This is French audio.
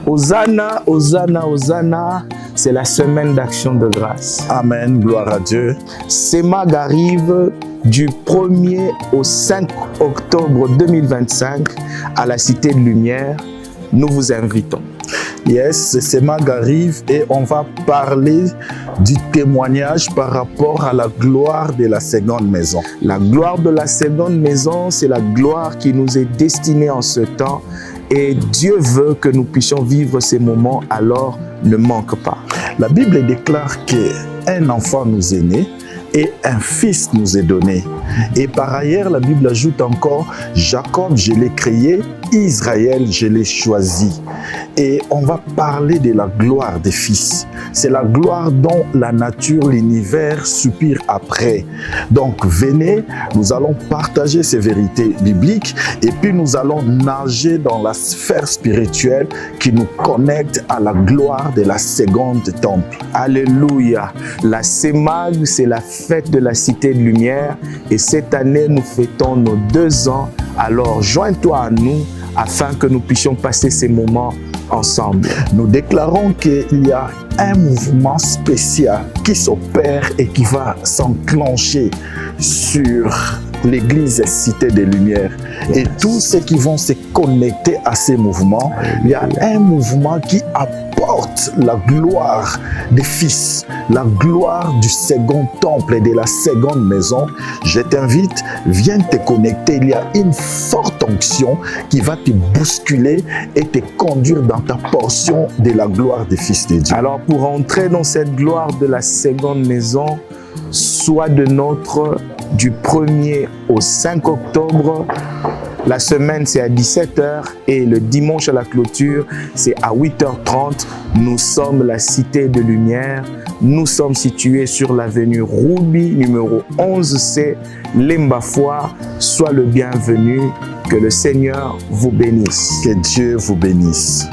Hosanna, Hosanna, Hosanna, c'est la semaine d'action de grâce. Amen, gloire à Dieu. CEMAG arrive du 1er au 5 octobre 2025 à la Cité de Lumière. Nous vous invitons. Yes, CEMAG arrive et on va parler du témoignage par rapport à la gloire de la seconde maison. La gloire de la seconde maison, c'est la gloire qui nous est destinée en ce temps. Et Dieu veut que nous puissions vivre ces moments, alors ne manque pas. La Bible déclare qu'un enfant nous est né et un fils nous est donné. Et par ailleurs, la Bible ajoute encore, Jacob, je l'ai créé, Israël, je l'ai choisi. Et on va parler de la gloire des fils. C'est la gloire dont la nature, l'univers soupire après. Donc venez, nous allons partager ces vérités bibliques et puis nous allons nager dans la sphère spirituelle qui nous connecte à la gloire de la seconde temple. Alléluia. La CEMAG, c'est la fête de la Cité de Lumière et cette année, nous fêtons nos 2 ans. Alors, joins-toi à nous afin que nous puissions passer ces moments ensemble. Nous déclarons qu'il y a un mouvement spécial qui s'opère et qui va s'enclencher sur l'église Cité des Lumières. Et tous ceux qui vont se connecter à ces mouvements, il y a un mouvement qui apporte la gloire des fils, la gloire du second temple et de la seconde maison. Je t'invite, viens te connecter. Il y a une forte onction qui va te bousculer et te conduire dans ta portion de la gloire des fils de Dieu. Alors pour entrer dans cette gloire de la seconde maison, soit de notre du 1er au 5 octobre, la semaine c'est à 17h et le dimanche à la clôture c'est à 8h30. Nous sommes la Cité de Lumière. Nous sommes situés sur l'avenue Roubi, numéro 11C, Lembafoire. Sois le bienvenu. Que le Seigneur vous bénisse. Que Dieu vous bénisse.